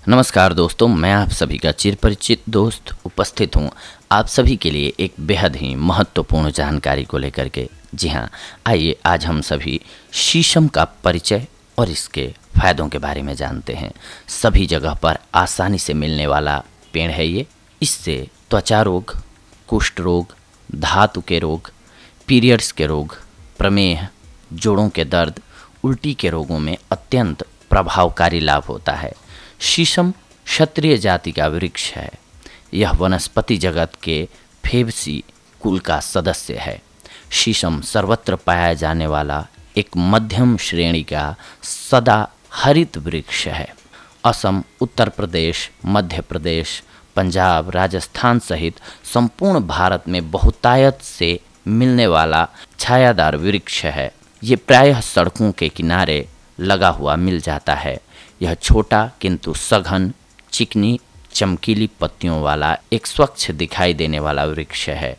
नमस्कार दोस्तों, मैं आप सभी का चिरपरिचित दोस्त उपस्थित हूँ आप सभी के लिए एक बेहद ही महत्वपूर्ण जानकारी को लेकर के। जी हाँ, आइए आज हम सभी शीशम का परिचय और इसके फायदों के बारे में जानते हैं। सभी जगह पर आसानी से मिलने वाला पेड़ है ये। इससे त्वचा रोग, कुष्ठ रोग, धातु के रोग, पीरियड्स के रोग, प्रमेह, जोड़ों के दर्द, उल्टी के रोगों में अत्यंत प्रभावकारी लाभ होता है। शीशम क्षत्रिय जाति का वृक्ष है। यह वनस्पति जगत के फेबेसी कुल का सदस्य है। शीशम सर्वत्र पाया जाने वाला एक मध्यम श्रेणी का सदा हरित वृक्ष है। असम, उत्तर प्रदेश, मध्य प्रदेश, पंजाब, राजस्थान सहित संपूर्ण भारत में बहुतायत से मिलने वाला छायादार वृक्ष है। ये प्रायः सड़कों के किनारे लगा हुआ मिल जाता है। यह छोटा किंतु सघन, चिकनी, चमकीली पत्तियों वाला एक स्वच्छ दिखाई देने वाला वृक्ष है।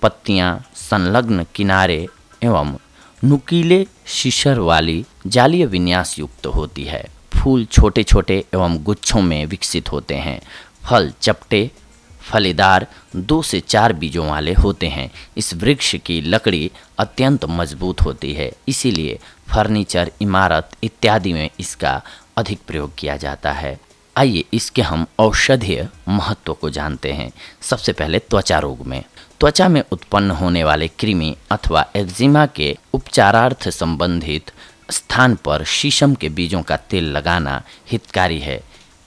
पत्तियां संलग्न किनारे एवं नुकीले शिशर वाली जालीय विन्यास युक्त होती है। फूल छोटे छोटे एवं गुच्छों में विकसित होते हैं। फल चपटे, फलीदार 2 से 4 बीजों वाले होते हैं। इस वृक्ष की लकड़ी अत्यंत मजबूत होती है, इसीलिए फर्नीचर, इमारत इत्यादि में इसका अधिक प्रयोग किया जाता है। आइए इसके हम औषधीय महत्व को जानते हैं। सबसे पहले त्वचा रोग में, त्वचा में उत्पन्न होने वाले कृमि अथवा एक्जिमा के उपचारार्थ संबंधित स्थान पर शीशम के बीजों का तेल लगाना हितकारी है।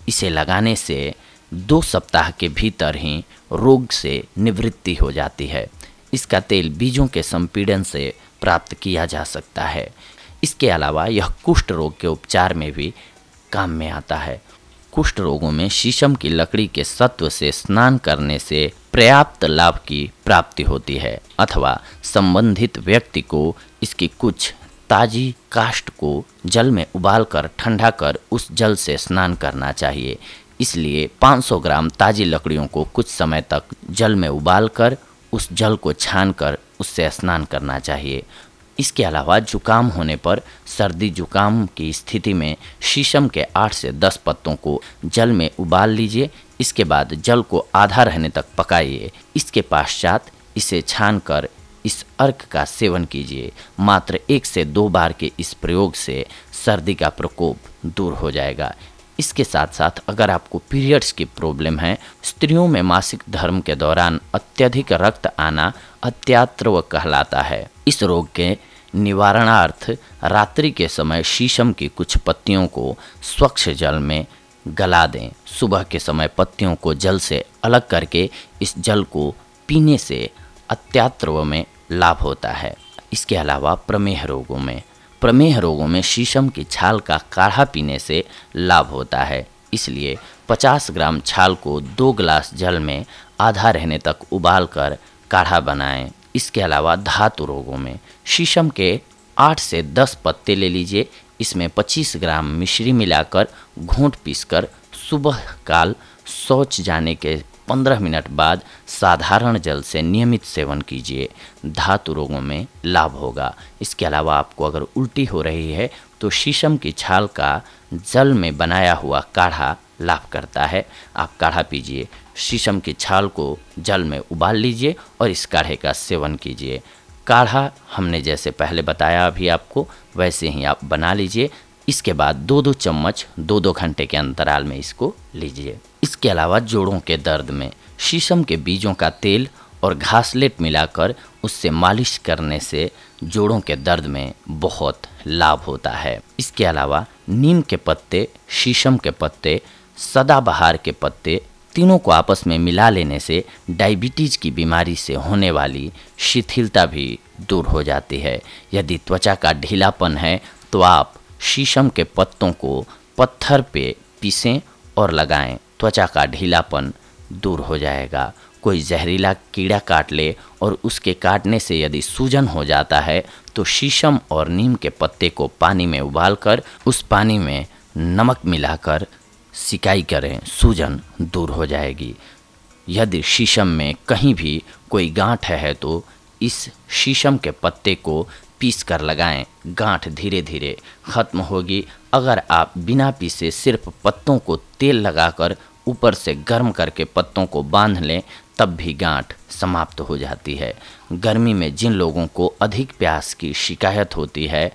इसे लगाने से 2 सप्ताह के भीतर ही रोग से निवृत्ति हो जाती है। इसका तेल बीजों के संपीड़न से प्राप्त किया जा सकता है। इसके अलावा यह कुष्ठ रोग के उपचार में भी काम में आता है। कुष्ठ रोगों में शीशम की लकड़ी के सत्व से स्नान करने से पर्याप्त लाभ की प्राप्ति होती है, अथवा संबंधित व्यक्ति को इसकी कुछ ताजी काष्ठ को जल में उबालकर ठंडा कर उस जल से स्नान करना चाहिए। इसलिए 500 ग्राम ताजी लकड़ियों को कुछ समय तक जल में उबालकर उस जल को छानकर उससे स्नान करना चाहिए। इसके अलावा जुकाम होने पर, सर्दी जुकाम की स्थिति में शीशम के 8 से 10 पत्तों को जल में उबाल लीजिए। इसके बाद जल को आधा रहने तक पकाइए। इसके पश्चात इसे छानकर इस अर्क का सेवन कीजिए। मात्र 1 से 2 बार के इस प्रयोग से सर्दी का प्रकोप दूर हो जाएगा। इसके साथ साथ अगर आपको पीरियड्स की प्रॉब्लम है, स्त्रियों में मासिक धर्म के दौरान अत्यधिक रक्त आना अत्यात्रव कहलाता है। इस रोग के निवारणार्थ रात्रि के समय शीशम की कुछ पत्तियों को स्वच्छ जल में गला दें। सुबह के समय पत्तियों को जल से अलग करके इस जल को पीने से अत्यात्रव में लाभ होता है। इसके अलावा प्रमेह रोगों में शीशम की छाल का काढ़ा पीने से लाभ होता है। इसलिए 50 ग्राम छाल को 2 गिलास जल में आधा रहने तक उबालकर काढ़ा बनाएं। इसके अलावा धातु रोगों में शीशम के 8 से 10 पत्ते ले लीजिए। इसमें 25 ग्राम मिश्री मिलाकर घूंट पीसकर सुबह काल शौच जाने के 15 मिनट बाद साधारण जल से नियमित सेवन कीजिए। धातु रोगों में लाभ होगा। इसके अलावा आपको अगर उल्टी हो रही है तो शीशम की छाल का जल में बनाया हुआ काढ़ा लाभ करता है। आप काढ़ा पीजिए। शीशम की छाल को जल में उबाल लीजिए और इस काढ़े का सेवन कीजिए। काढ़ा हमने जैसे पहले बताया अभी आपको, वैसे ही आप बना लीजिए। इसके बाद 2-2 चम्मच 2-2 घंटे के अंतराल में इसको लीजिए। इसके अलावा जोड़ों के दर्द में शीशम के बीजों का तेल और घासलेट मिलाकर उससे मालिश करने से जोड़ों के दर्द में बहुत लाभ होता है। इसके अलावा नीम के पत्ते, शीशम के पत्ते, सदाबहार के पत्ते, तीनों को आपस में मिला लेने से डायबिटीज़ की बीमारी से होने वाली शिथिलता भी दूर हो जाती है। यदि त्वचा का ढीलापन है तो आप शीशम के पत्तों को पत्थर पे पीसें और लगाएं। त्वचा का ढीलापन दूर हो जाएगा। कोई जहरीला कीड़ा काट ले और उसके काटने से यदि सूजन हो जाता है तो शीशम और नीम के पत्ते को पानी में उबालकर उस पानी में नमक मिलाकर सिकाई करें, सूजन दूर हो जाएगी। यदि शीशम में कहीं भी कोई गांठ है तो इस शीशम के पत्ते को पीस कर लगाएं, गांठ धीरे धीरे खत्म होगी। अगर आप बिना पीसे सिर्फ पत्तों को तेल लगाकर ऊपर से गर्म करके पत्तों को बांध लें तब भी गांठ समाप्त हो जाती है। गर्मी में जिन लोगों को अधिक प्यास की शिकायत होती है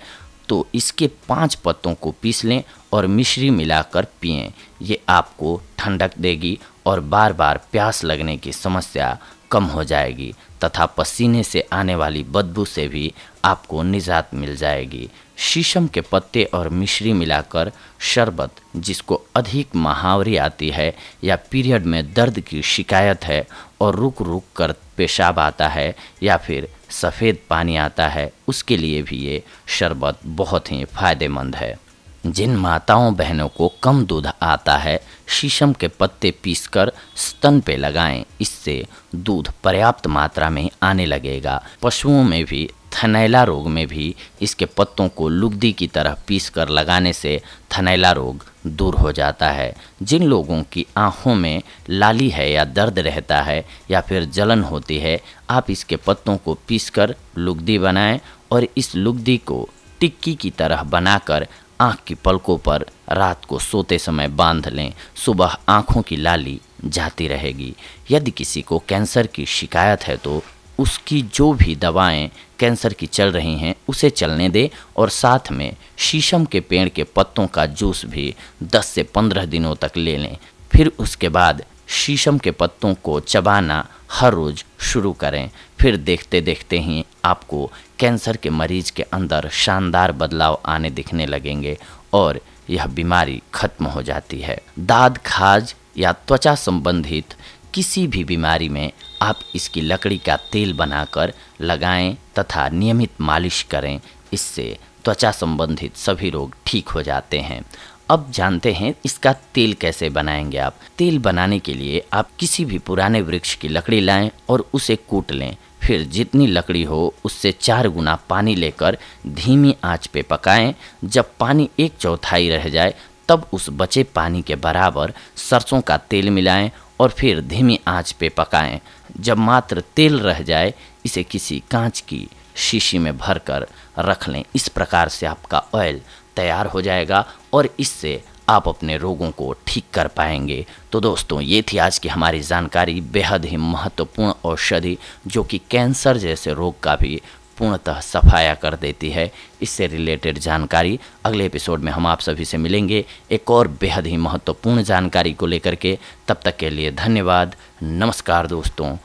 तो इसके 5 पत्तों को पीस लें और मिश्री मिलाकर पिएं। ये आपको ठंडक देगी और बार बार प्यास लगने की समस्या कम हो जाएगी तथा पसीने से आने वाली बदबू से भी आपको निजात मिल जाएगी। शीशम के पत्ते और मिश्री मिलाकर शरबत, जिसको अधिक महावरी आती है या पीरियड में दर्द की शिकायत है और रुक रुक कर पेशाब आता है या फिर सफ़ेद पानी आता है, उसके लिए भी ये शरबत बहुत ही फ़ायदेमंद है। जिन माताओं बहनों को कम दूध आता है, शीशम के पत्ते पीसकर स्तन पे लगाएं, इससे दूध पर्याप्त मात्रा में आने लगेगा। पशुओं में भी थनैला रोग में भी इसके पत्तों को लुगदी की तरह पीसकर लगाने से थनैला रोग दूर हो जाता है। जिन लोगों की आँखों में लाली है या दर्द रहता है या फिर जलन होती है, आप इसके पत्तों को पीसकर लुगदी बनाएं और इस लुगदी को टिक्की की तरह बनाकर आँख की पलकों पर रात को सोते समय बांध लें। सुबह आँखों की लाली जाती रहेगी। यदि किसी को कैंसर की शिकायत है तो उसकी जो भी दवाएं कैंसर की चल रही हैं उसे चलने दें और साथ में शीशम के पेड़ के पत्तों का जूस भी 10 से 15 दिनों तक ले लें। फिर उसके बाद शीशम के पत्तों को चबाना हर रोज़ शुरू करें। फिर देखते देखते ही आपको कैंसर के मरीज के अंदर शानदार बदलाव आने दिखने लगेंगे और यह बीमारी खत्म हो जाती है। दाद, खाज या त्वचा संबंधित किसी भी बीमारी में आप इसकी लकड़ी का तेल बनाकर लगाएं तथा नियमित मालिश करें। इससे त्वचा संबंधित सभी रोग ठीक हो जाते हैं। अब जानते हैं इसका तेल कैसे बनाएंगे आप। तेल बनाने के लिए आप किसी भी पुराने वृक्ष की लकड़ी लाएं और उसे कूट लें। फिर जितनी लकड़ी हो उससे 4 गुना पानी लेकर धीमी आंच पे पकाएं। जब पानी 1/4 रह जाए तब उस बचे पानी के बराबर सरसों का तेल मिलाएं और फिर धीमी आंच पे पकाएं। जब मात्र तेल रह जाए इसे किसी कांच की शीशी में भरकर रख लें। इस प्रकार से आपका ऑयल तैयार हो जाएगा और इससे आप अपने रोगों को ठीक कर पाएंगे। तो दोस्तों, ये थी आज की हमारी जानकारी, बेहद ही महत्वपूर्ण औषधि जो कि कैंसर जैसे रोग का भी पूर्णतः सफाया कर देती है। इससे रिलेटेड जानकारी अगले एपिसोड में हम आप सभी से मिलेंगे एक और बेहद ही महत्वपूर्ण जानकारी को लेकर के। तब तक के लिए धन्यवाद। नमस्कार दोस्तों।